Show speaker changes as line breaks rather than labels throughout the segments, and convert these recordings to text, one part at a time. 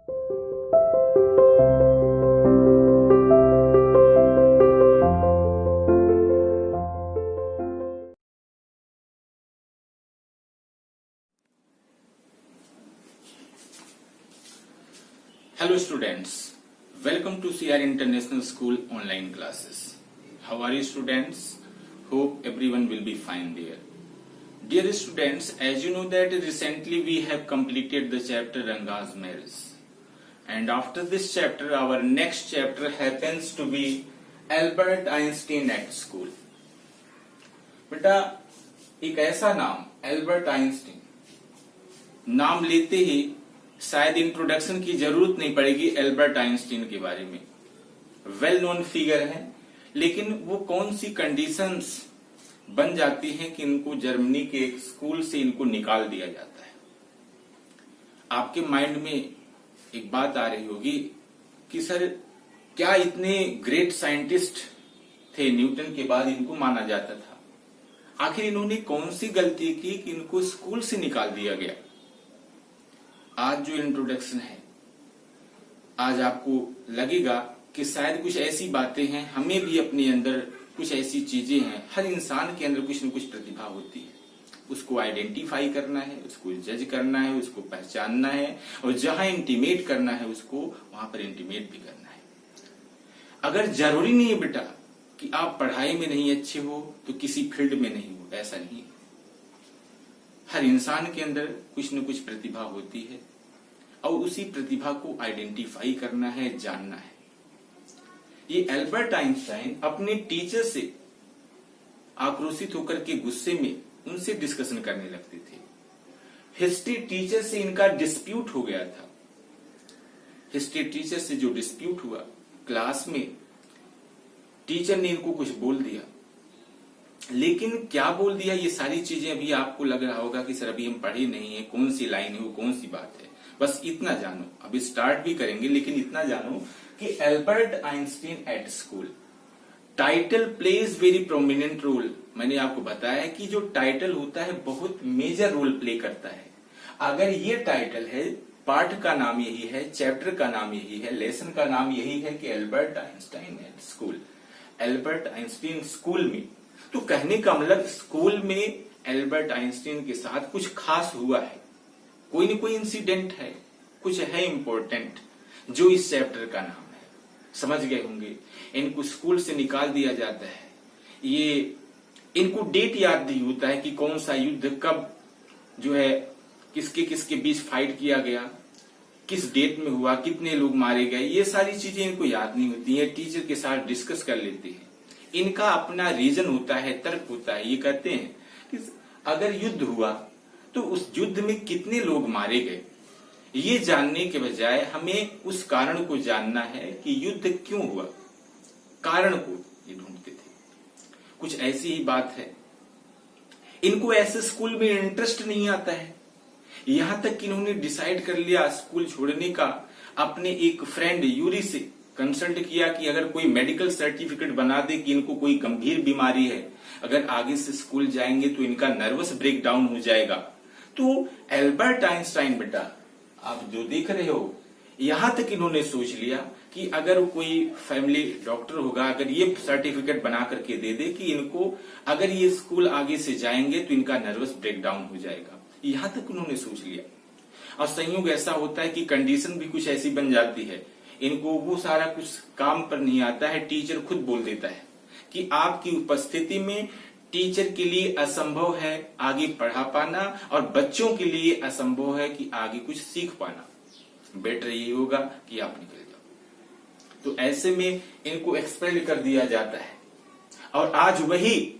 Hello students, welcome to CR International School online classes. How are you students? Hope everyone will be fine there. Dear students, as you know that recently we have completed the chapter Ranga's marriage. And after this chapter, our next chapter happens to be Albert Einstein at school. बेटा एक ऐसा नाम Albert Einstein, नाम लेते ही शायद introduction की जरूरत नहीं पड़ेगी एल्बर्ट आइंस्टीन के बारे में। वेल नोन फिगर है, लेकिन वो कौन सी कंडीशंस बन जाती हैं कि इनको जर्मनी के एक स्कूल से इनको निकाल दिया जाता है। आपके माइंड में एक बात आ रही होगी कि सर क्या इतने ग्रेट साइंटिस्ट थे, न्यूटन के बाद इनको माना जाता था, आखिर इन्होंने कौन सी गलती की कि इनको स्कूल से निकाल दिया गया। आज जो इंट्रोडक्शन है, आज आपको लगेगा कि शायद कुछ ऐसी बातें हैं, हमें भी अपने अंदर कुछ ऐसी चीजें हैं, हर इंसान के अंदर कुछ न कुछ प्रतिभा होती है, उसको आइडेंटिफाई करना है, उसको जज करना है, उसको पहचानना है, और जहां इंटीमेट करना है उसको वहां पर इंटीमेट भी करना है। अगर जरूरी नहीं है बेटा कि आप पढ़ाई में नहीं अच्छे हो तो किसी फील्ड में नहीं हो, ऐसा नहीं। हर इंसान के अंदर कुछ न कुछ प्रतिभा होती है और उसी प्रतिभा को आइडेंटिफाई करना है, जानना है। ये एल्बर्ट आइंस्टाइन अपने टीचर से आक्रोशित होकर के गुस्से में उनसे डिस्कशन करने लगते थे। हिस्ट्री टीचर से इनका डिस्प्यूट हो गया था। हिस्ट्री टीचर से जो डिस्प्यूट हुआ क्लास में, टीचर ने इनको कुछ बोल दिया, लेकिन क्या बोल दिया ये सारी चीजें अभी आपको लग रहा होगा कि सर अभी हम पढ़े नहीं है, कौन सी लाइन है वो, कौन सी बात है। बस इतना जानो, अभी स्टार्ट भी करेंगे, लेकिन इतना जानो कि Albert Einstein at school, title plays very prominent role. मैंने आपको बताया कि जो टाइटल होता है बहुत मेजर रोल प्ले करता है। अगर ये टाइटल है, पाठ का नाम यही है, चैप्टर का नाम यही है, लेसन का नाम यही है कि Albert Einstein at school, Albert Einstein school में, तो कहने का मतलब स्कूल में एल्बर्ट आइंस्टीन के साथ कुछ खास हुआ है, कोई न कोई इंसिडेंट है, कुछ है इंपॉर्टेंट जो इस चैप्टर का नाम है। समझ गए होंगे। इनको स्कूल से निकाल दिया जाता है, ये इनको डेट याद नहीं होता है कि कौन सा युद्ध कब जो है किसके किसके बीच फाइट किया गया, किस डेट में हुआ, कितने लोग मारे गए, ये सारी चीजें इनको याद नहीं होती है। टीचर के साथ डिस्कस कर लेते हैं। इनका अपना रीजन होता है, तर्क होता है। ये कहते हैं कि अगर युद्ध हुआ तो उस युद्ध में कितने लोग मारे गए, ये जानने के बजाय हमें उस कारण को जानना है कि युद्ध क्यों हुआ, कारण को ये ढूंढते थे। कुछ ऐसी ही बात है। इनको ऐसे स्कूल में इंटरेस्ट नहीं आता है, यहां तक कि इन्होंने डिसाइड कर लिया स्कूल छोड़ने का। अपने एक फ्रेंड यूरी से कंसल्ट किया कि अगर कोई मेडिकल सर्टिफिकेट बना दे कि इनको कोई गंभीर बीमारी है, अगर आगे से स्कूल जाएंगे तो इनका नर्वस ब्रेकडाउन हो जाएगा। तो एल्बर्ट आइंस्टाइन बेटा आप जो देख रहे हो, यहां तक इन्होंने सोच लिया कि अगर कोई फैमिली डॉक्टर होगा, अगर ये सर्टिफिकेट बना करके दे दे कि इनको अगर ये स्कूल आगे से जाएंगे तो इनका नर्वस ब्रेकडाउन हो जाएगा, यहां तक उन्होंने सोच लिया। और संयोग ऐसा होता है कि कंडीशन भी कुछ ऐसी बन जाती है, इनको वो सारा कुछ काम पर नहीं आता है। टीचर खुद बोल देता है कि आपकी उपस्थिति में टीचर के लिए असंभव है आगे पढ़ा पाना, और बच्चों के लिए असंभव है कि आगे कुछ सीख पाना। बेटर यही होगा कि आप निकल जाओ। तो ऐसे में इनको एक्सपेल कर दिया जाता है, और आज वही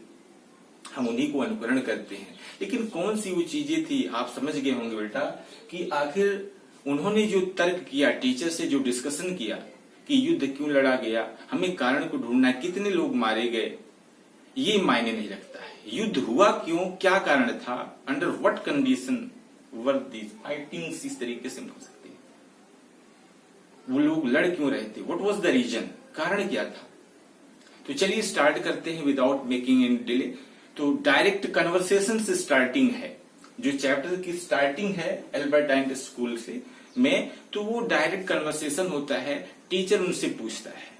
हम उन्हीं को अनुकरण करते हैं। लेकिन कौन सी वो चीजें थी, आप समझ गए होंगे बेटा कि आखिर उन्होंने जो तर्क किया, टीचर से जो डिस्कशन किया कि युद्ध क्यों लड़ा गया, हमें कारण को ढूंढना है, कितने लोग मारे गए, ये मायने नहीं रखता है। युद्ध हुआ क्यों, क्या कारण था, under what condition were these fightings, इस तरीके से हो सकते हैं। वो लोग लड़ क्यों रहे थे, व्हाट वाज द रीजन, कारण क्या था। तो चलिए स्टार्ट करते हैं विदाउट मेकिंग एनी डिले। तो डायरेक्ट कन्वर्सेशन से स्टार्टिंग है। जो चैप्टर की स्टार्टिंग है एल्बर्ट आइंस्टीन स्कूल से में, तो वो डायरेक्ट कन्वर्सेशन होता है, टीचर उनसे पूछता है।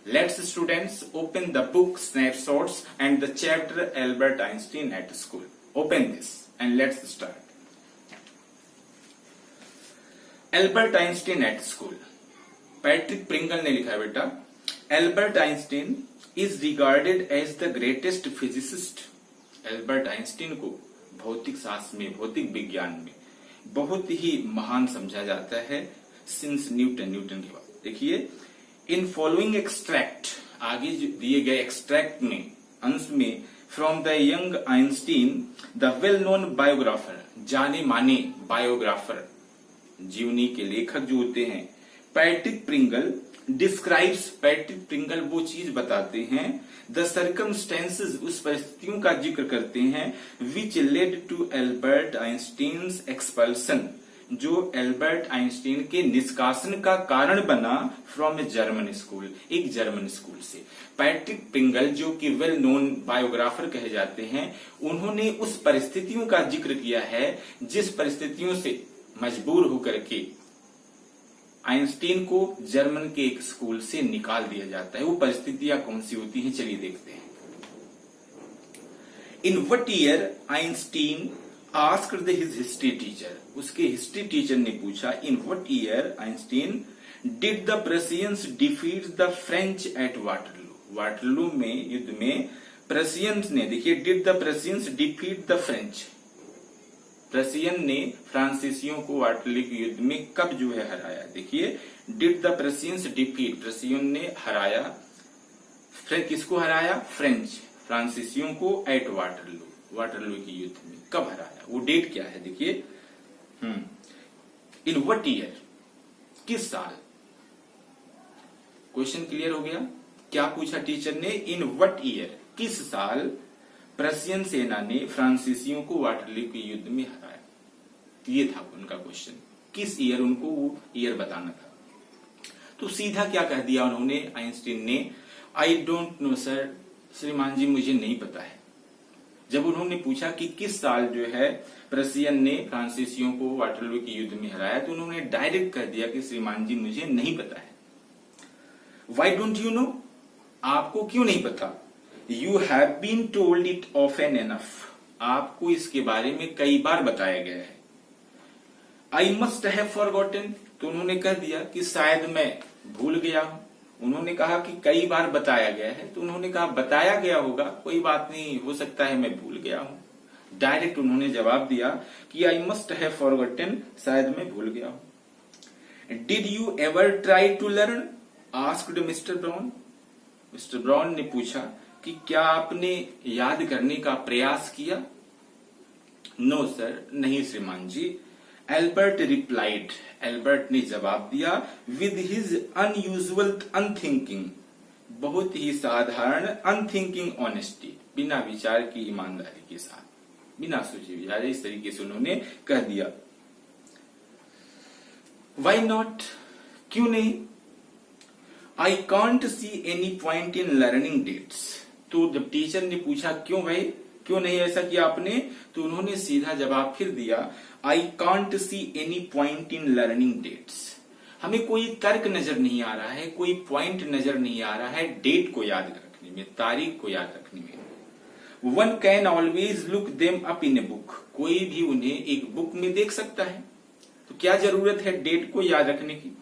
Let's students open the book snapshots and the chapter Albert Einstein at school. Open this and let's start. Albert Einstein at school. Patrick Pringle ने लिखा है बेटा, Albert Einstein is regarded as the greatest physicist. Albert Einstein को भौतिक शास्त्र में, भौतिक विज्ञान में बहुत ही महान समझा जाता है सिंस न्यूटन के बाद। देखिए, इन फॉलोइंग एक्सट्रैक्ट, आगे जो दिए गए एक्सट्रैक्ट में, अंश में, from the young Einstein the well known biographer, जाने माने बायोग्राफर, जीवनी के लेखक जो होते हैं, Patrick Pringle describes, Patrick Pringle वो चीज बताते हैं, द सर्कमस्टेंसेस, उस परिस्थितियों का जिक्र करते हैं, which led to Albert Einstein expulsion, जो एल्बर्ट आइंस्टीन के निष्कासन का कारण बना फ्रॉम ए जर्मन स्कूल, एक जर्मन स्कूल से। पैट्रिक प्रिंगल जो कि वेल नोन बायोग्राफर कहे जाते हैं, उन्होंने उस परिस्थितियों का जिक्र किया है जिस परिस्थितियों से मजबूर होकर के आइंस्टीन को जर्मन के एक स्कूल से निकाल दिया जाता है। वो परिस्थितियां कौन सी होती हैं, चलिए देखते हैं। In what year Einstein asked the his history teacher, उसके हिस्ट्री टीचर ने पूछा, in what year Einstein did the Prussians defeat the French eight Waterloo. Waterloo में, युद्ध में प्रशियंस ने, देखिए, did the Prussians defeat the French, Prussian ने फ्रांसीसियों को वाटरलू के युद्ध में कब जो है हराया। देखिए, did the Prussians defeat, Prussian ने हराया, किसको हराया, फ्रेंच, फ्रांसीसियों को एट वाटरलू, वाटरलू के युद्ध में कब हराया, वो डेट क्या है, देखिए। इन व्हाट ईयर, किस साल। क्वेश्चन क्लियर हो गया, क्या पूछा टीचर ने, इन व्हाट ईयर, किस साल प्रशियन सेना ने फ्रांसीसियों को वाटरलू के युद्ध में हराया। ये था उनका क्वेश्चन, किस ईयर, उनको वो ईयर बताना था। तो सीधा क्या कह दिया उन्होंने, आइंस्टीन ने, आई डोंट नो सर, श्रीमान जी मुझे नहीं पता है। जब उन्होंने पूछा कि किस साल जो है प्रशियन ने फ्रांसीसियों को वाटरलू के युद्ध में हराया, तो उन्होंने डायरेक्ट कह दिया कि श्रीमान जी मुझे नहीं पता है। वाई डोंट यू नो, आपको क्यों नहीं पता। You have been told it often enough, आपको इसके बारे में कई बार बताया गया है। आई मस्ट हैव फॉरगॉटन, तो उन्होंने कह दिया कि शायद मैं भूल गया हूं। उन्होंने कहा कि कई बार बताया गया है, तो उन्होंने कहा बताया गया होगा, कोई बात नहीं, हो सकता है मैं भूल गया हूं। डायरेक्ट उन्होंने जवाब दिया कि आई मस्ट हैव फॉरगॉटन, शायद मैं भूल गया हूं। Did you ever try to learn, asked mister Brown. Mister Brown ने पूछा कि क्या आपने याद करने का प्रयास किया। नो सर, नहीं श्रीमान जी। एल्बर्ट रिप्लाइड, एल्बर्ट ने जवाब दिया, विद हिज अनयूजुअल अनथिंकिंग, बहुत ही साधारण अनथिंकिंग ऑनेस्टी, बिना विचार की ईमानदारी के साथ, बिना सोचे विचारे, इस तरीके से उन्होंने कह दिया। वाई नॉट, क्यों नहीं। I can't see any point in learning dates, तो जब टीचर ने पूछा क्यों भाई, क्यों नहीं ऐसा किया आपने, तो उन्होंने सीधा जवाब फिर दिया, I can't see any point in learning dates, हमें कोई तर्क नजर नहीं आ रहा है, कोई पॉइंट नजर नहीं आ रहा है डेट को याद रखने में, तारीख को याद रखने में। One can always look them up in a book, कोई भी उन्हें एक बुक में देख सकता है, तो क्या जरूरत है डेट को याद रखने की।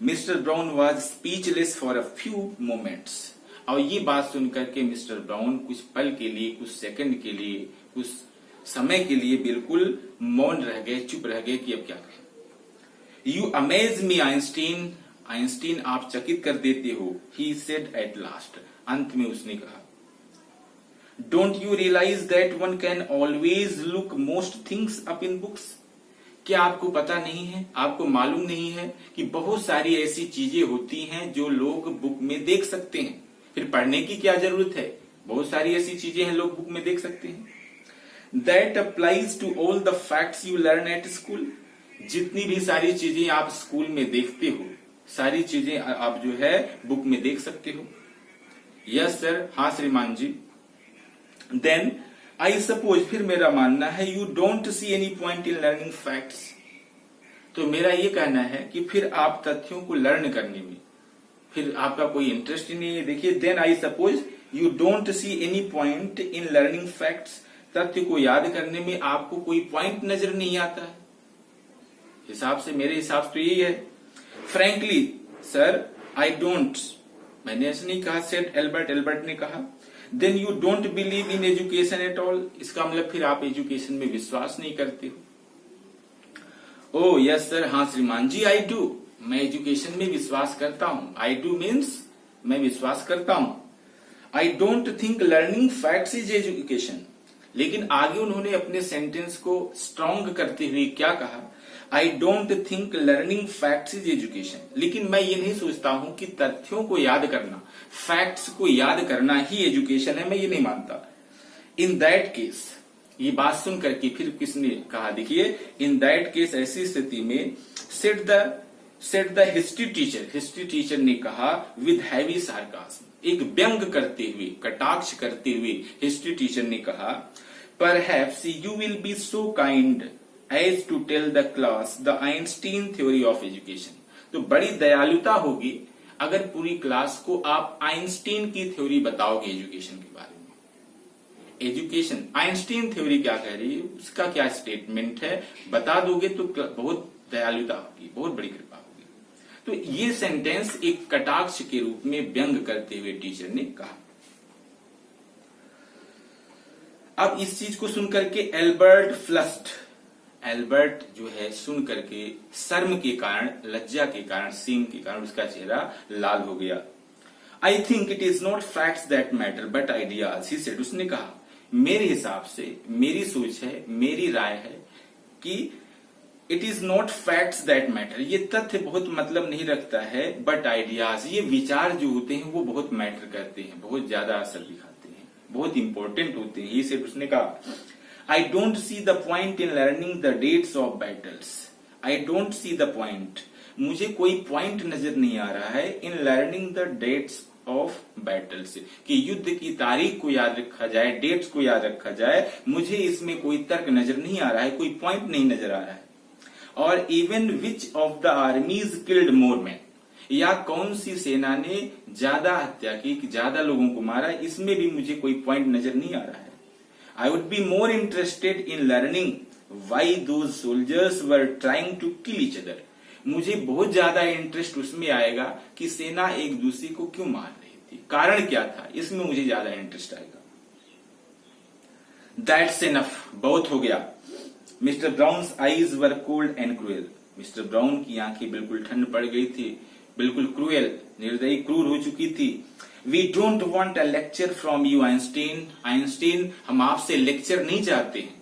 Mister brown was speechless for a few moments, और ये बात सुनकर के मिस्टर ब्राउन कुछ पल के लिए, कुछ सेकंड के लिए, कुछ समय के लिए बिल्कुल मौन रह गए, चुप रह गए कि अब क्या कहें। You amaze me Einstein, Einstein आप चकित कर देते हो, ही सेड एट लास्ट, अंत में उसने कहा। Don't you realize that one can always look most things up in books, क्या आपको पता नहीं है, आपको मालूम नहीं है कि बहुत सारी ऐसी चीजें होती हैं जो लोग बुक में देख सकते हैं, फिर पढ़ने की क्या जरूरत है, बहुत सारी ऐसी चीजें हैं लोग बुक में देख सकते हैं। That applies to all the facts you learn at school, जितनी भी सारी चीजें आप स्कूल में देखते हो, सारी चीजें आप जो है बुक में देख सकते हो। यस सर, हाँ श्रीमान जी। देन आई सपोज, फिर मेरा मानना है you don't see any point in learning facts, तो मेरा ये कहना है कि फिर आप तथ्यों को लर्न करने में फिर आपका कोई इंटरेस्ट ही नहीं है। देखिए, then I suppose you don't see any point in learning facts, तथ्य को याद करने में आपको कोई पॉइंट नजर नहीं आता है। हिसाब से, मेरे हिसाब से तो यही है। फ्रैंकली सर आई डोंट, मैंने ऐसे नहीं कहा, सेड एल्बर्ट ने कहा। Then you don't believe in education at all, इसका मतलब फिर आप एजुकेशन में विश्वास नहीं करते हो। ओ यस सर, हाँ श्रीमान जी, आई डू, मैं एजुकेशन में विश्वास करता हूं। आई डू मीन्स मैं विश्वास करता हूं। I don't think learning facts is education, लेकिन आगे उन्होंने अपने सेंटेंस को स्ट्रॉन्ग करते हुए क्या कहा, I don't think learning facts is education, लेकिन मैं ये नहीं सोचता हूं कि तथ्यों को याद करना, फैक्ट्स को याद करना ही एजुकेशन है, मैं ये नहीं मानता। इन दैट केस, ये बात सुन करके फिर किसने कहा, देखिए, इन दैट केस, ऐसी स्थिति में सेड द हिस्ट्री टीचर ने कहा विद हैवी सार्कास्म, एक व्यंग करते हुए, कटाक्ष करते हुए हिस्ट्री टीचर ने कहा, perhaps you will be so kind as to tell the class the Einstein theory of education, तो बड़ी दयालुता होगी अगर पूरी क्लास को आप आइंस्टीन की थ्योरी बताओगे एजुकेशन के बारे में। एजुकेशन, आइंस्टीन थ्योरी क्या कह रही है, उसका क्या स्टेटमेंट है, बता दोगे तो बहुत दयालुता होगी, बहुत बड़ी कृपा होगी। तो ये सेंटेंस एक कटाक्ष के रूप में व्यंग करते हुए टीचर ने कहा। अब इस चीज को सुनकर के एल्बर्ट फ्लस्ड, एल्बर्ट जो है सुन करके शर्म के कारण, लज्जा के कारण, सीम के कारण उसका चेहरा लाल हो गया। I think it is not facts that matter but ideas, he said, उसने कहा, मेरे हिसाब से, मेरी सोच है, मेरी राय है कि it is not facts that matter, ये तथ्य बहुत मतलब नहीं रखता है, बट आइडियाज, ये विचार जो होते हैं वो बहुत मैटर करते हैं, बहुत ज्यादा असर दिखाते हैं, बहुत इंपॉर्टेंट होते हैं, ये सिर्फ उसने कहा। I don't see the point in learning the dates of battles, I don't see the point, मुझे कोई पॉइंट नजर नहीं आ रहा है in learning the dates of battles, कि युद्ध की तारीख को याद रखा जाए, डेट्स को याद रखा जाए, मुझे इसमें कोई तर्क नजर नहीं आ रहा है, कोई पॉइंट नहीं नजर आ रहा है। और even which of the armies killed more man, या कौन सी सेना ने ज्यादा हत्या की, ज्यादा लोगों को मारा, इसमें भी मुझे कोई पॉइंट नजर नहीं आ रहा है। I would be more interested in learning why those soldiers were trying to kill each other, मुझे बहुत ज्यादा इंटरेस्ट उसमें आएगा कि सेना एक दूसरे को क्यों मार रही थी, कारण क्या था, इसमें मुझे ज्यादा इंटरेस्ट आएगा। दैट्स इनफ, बहुत हो गया। Mister Brown's eyes were cold and cruel, mister Brown की आंखें बिल्कुल ठंड पड़ गई थी, बिल्कुल क्रूएल, निर्दयी, क्रूर हो चुकी थी। We don't want a lecture from you Einstein, Einstein, हम आपसे लेक्चर नहीं चाहते हैं,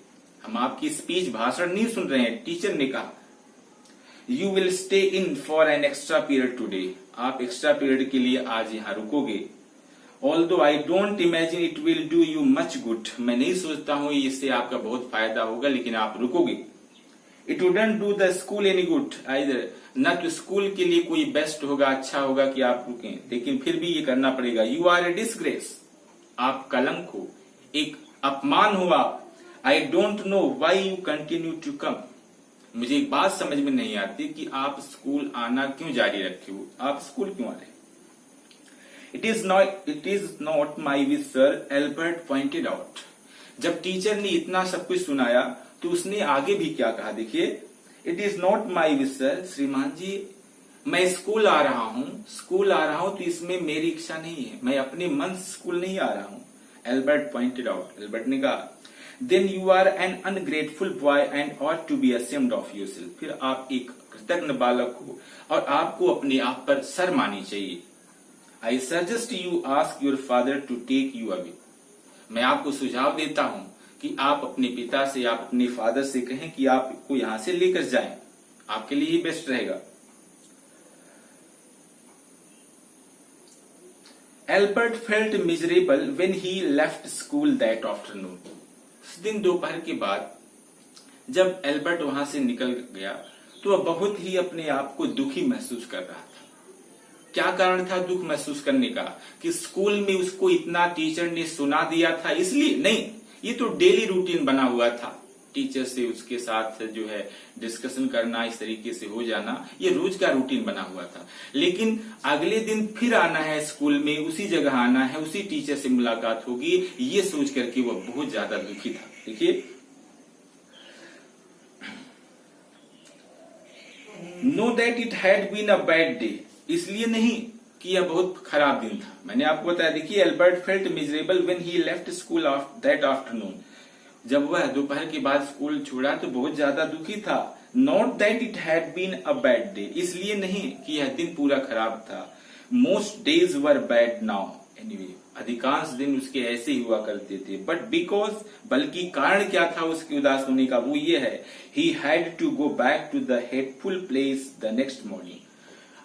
हम आपकी स्पीच, भाषण नहीं सुन रहे हैं, टीचर ने कहा। You will stay in for an extra period today, आप एक्स्ट्रा पीरियड के लिए आज यहाँ रुकोगे। Although I don't imagine it will do you much good, मैं नहीं सोचता हूँ इससे आपका बहुत फायदा होगा, लेकिन आप रुकोगे। It wouldn't do the school any good either, न तो स्कूल के लिए कोई बेस्ट होगा, अच्छा होगा कि आप रुकें, लेकिन फिर भी ये करना पड़ेगा। You are a disgrace, आप कलंक हो, एक अपमान हो आप। I don't know why you continue to come, मुझे एक बात समझ में नहीं आती कि आप स्कूल आना क्यों जारी रखे हो, आप स्कूल क्यों आ रहे हो। It is not my wish, sir, Albert pointed out. जब टीचर ने इतना सब कुछ सुनाया तो उसने आगे भी क्या कहा, देखिए, it is not my wish sir, श्रीमान जी, मैं स्कूल आ रहा हूं तो इसमें मेरी इच्छा नहीं है, मैं अपने मन से स्कूल नहीं आ रहा हूं। एल्बर्ट पॉइंटेड आउट, एल्बर्ट ने कहा, then you are an ungrateful boy and ought to be ashamed of yourself, फिर आप एक कृतज्ञ बालक हो और आपको अपने आप पर शर्म आनी चाहिए। I suggest you ask your father to take you away, मैं आपको सुझाव देता हूं कि आप अपने पिता से, आप अपने फादर से कहें कि आपको यहां से लेकर जाएं, आपके लिए ही बेस्ट रहेगा। Albert felt miserable when he left school that afternoon, उस दिन दोपहर के बाद जब एल्बर्ट वहां से निकल गया तो वह बहुत ही अपने आप को दुखी महसूस कर रहा था। क्या कारण था दुख महसूस करने का, कि स्कूल में उसको इतना टीचर ने सुना दिया था, इसलिए नहीं, ये तो डेली रूटीन बना हुआ था, टीचर से उसके साथ जो है डिस्कशन करना, इस तरीके से हो जाना, ये रोज का रूटीन बना हुआ था। लेकिन अगले दिन फिर आना है स्कूल में, उसी जगह आना है, उसी टीचर से मुलाकात होगी, ये सोच करके वो बहुत ज्यादा दुखी था। देखिए, no that it had been a bad day, इसलिए नहीं कि यह बहुत खराब दिन था। मैंने आपको बताया, देखिए, Albert felt miserable when he left school that afternoon, जब वह दोपहर के बाद स्कूल छोड़ा तो बहुत ज्यादा दुखी था। Not that it had been a bad day, इसलिए नहीं कि यह दिन पूरा खराब था। Most days were bad now anyway, अधिकांश दिन उसके ऐसे ही हुआ करते थे। बट बिकॉज, बल्कि कारण क्या था उसके उदास होने का, वो ये है, he had to go back to the hateful place the next morning,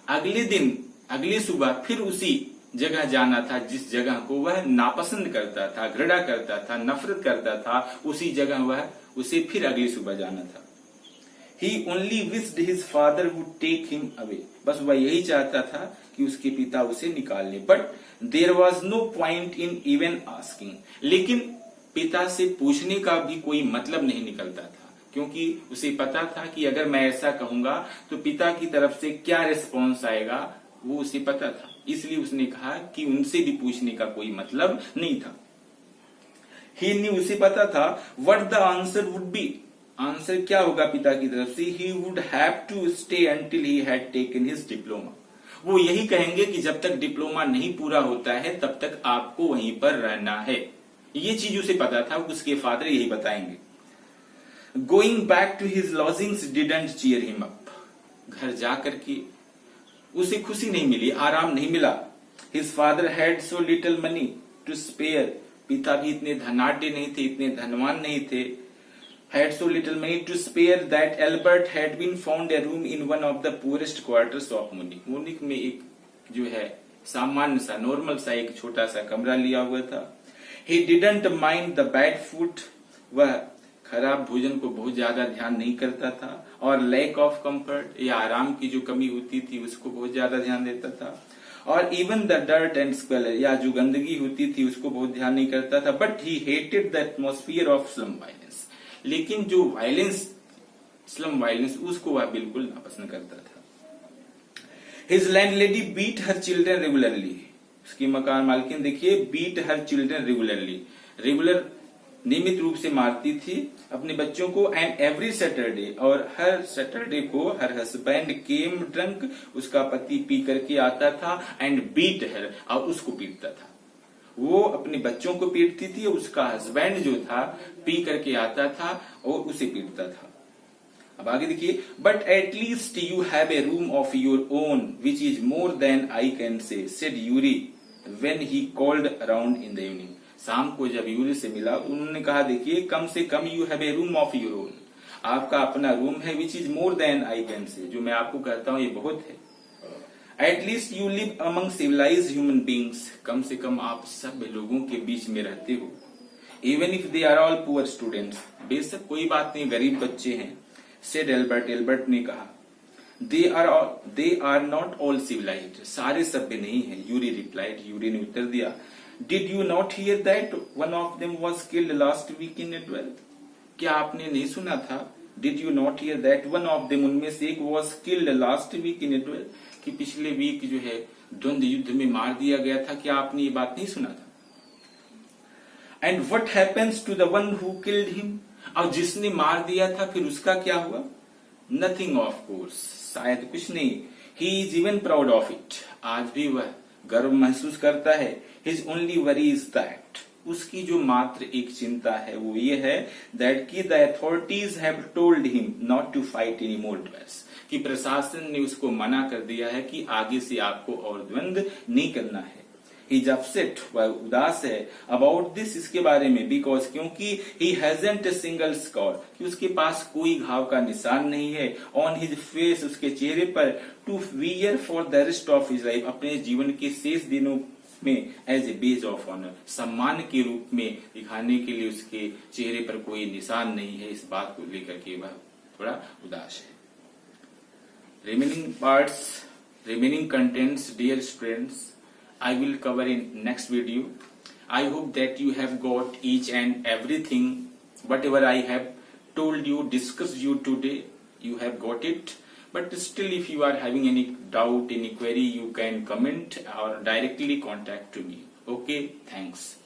अगले दिन, अगली सुबह फिर उसी जगह जाना था जिस जगह को वह नापसंद करता था, घृणा करता था, नफरत करता था, उसी जगह वह उसे फिर अगली सुबह जाना था। He only wished his father would take him away, बस वह यही चाहता था कि उसके पिता उसे निकाल ले। But there was no point in even asking, लेकिन पिता से पूछने का भी कोई मतलब नहीं निकलता था, क्योंकि उसे पता था कि अगर मैं ऐसा कहूंगा तो पिता की तरफ से क्या रिस्पॉन्स आएगा, वो उसे पता था। इसलिए उसने कहा कि उनसे भी पूछने का कोई मतलब नहीं था। ही न्यू, उसे पता था, what the answer would be, answer क्या होगा पिता की तरफ से। He would have to stay until he had taken his diploma, वो यही कहेंगे कि जब तक डिप्लोमा नहीं पूरा होता है तब तक आपको वहीं पर रहना है। ये चीज उसे पता था, उसके फादर यही बताएंगे। Going back to his lodgings didn't cheer him up, घर जाकर के उसे खुशी नहीं मिली, आराम नहीं मिला। His father had so little money to spare, पिता भी इतने धनाढ्य नहीं थे, इतने धनवान नहीं थे। had so little money to spare that Albert had been found a room in one of the poorest quarters of Munich. मुनिक में एक जो है सामान्य सा, नॉर्मल सा एक छोटा सा कमरा लिया हुआ था। He didn't mind the bad food, वह खराब भोजन को बहुत ज्यादा ध्यान नहीं करता था, और लैक ऑफ कंफर्ट या आराम की जो कमी होती थी उसको बहुत ज्यादा ध्यान देता था, और इवन द डर्ट एंड स्क्वेलर, या जो गंदगी होती थी उसको बहुत ध्यान नहीं करता था। But he hated the atmosphere of slum violence, लेकिन जो वायलेंस, स्लम वायलेंस, उसको वह बिल्कुल नापसंद करता था। His landlady beat her children regularly, उसकी मकान मालकिन देखिए, beat her children regularly, regular नियमित रूप से मारती थी अपने बच्चों को। एंड एवरी सैटरडे, और हर सैटरडे को हर हस्बैंड केम ड्रंक, उसका पति पी करके आता था, एंड बीट हर, और उसको पीटता था। वो अपने बच्चों को पीटती थी, उसका हस्बैंड जो था पी करके आता था और उसे पीटता था। अब आगे देखिए, but at least you have a room of your own which is more than I can say, said Yuri when he called around in the evening. शाम को जब यूरी से मिला, उन्होंने कहा, देखिए, कम से कम you have a room of your own, आपका अपना रूम है, which is more than I can say, जो मैं आपको कहता हूं ये बहुत है। At least you live among civilised human beings, कम से कम आप सभ्य लोगों के बीच में रहते हो। Even if they are all poor students, बेशक कोई बात नहीं, गरीब बच्चे हैं। सेड एल्बर्ट, एल्बर्ट ने कहा। They are not all civilised, सारे सभ्य नहीं है। यूरी रिप्लाइड, यूरी ने उत्तर दिया, did you not hear that one of them was killed last week in Edwealth, क्या आपने नहीं सुना था? Did you not hear that one of them, उनमें से एक, was killed last week in Edwealth, कि पिछले वीक जो है द्वंद्व युद्ध में मार दिया गया था, क्या आपने ये बात नहीं सुना था? And what happens to the one who killed him, और जिसने मार दिया था फिर उसका क्या हुआ? नथिंग ऑफ कोर्स, शायद कुछ नहीं। He is even proud of it, आज भी वह गर्व महसूस करता है। His only worry is that, उसकी जो मात्र एक चिंता है वो ये है, दैट की the authorities have told him not to fight any more duels, कि प्रशासन ने उसको मना कर दिया है कि आगे से आपको और द्वंद्व नहीं करना है। ही इज अपसेट, वह उदास है, अबाउट दिस, इसके बारे में, बिकॉज, क्योंकि he hasn't a single score, कि उसके पास कोई घाव का निशान नहीं है, ऑन हिज फेस, उसके चेहरे पर, to wear for the rest of his life, अपने जीवन के शेष दिनों में, as a badge of honour, सम्मान के रूप में दिखाने के लिए उसके चेहरे पर कोई निशान नहीं है। इस बात को लेकर के वह थोड़ा उदास है। Remaining contents, dear students, I will cover in next video. I hope that you have got each and everything, whatever I have told you, discussed you today, you have got it. But still, if you are having any doubt, any query, you can comment or directly contact to me. Okay, thanks.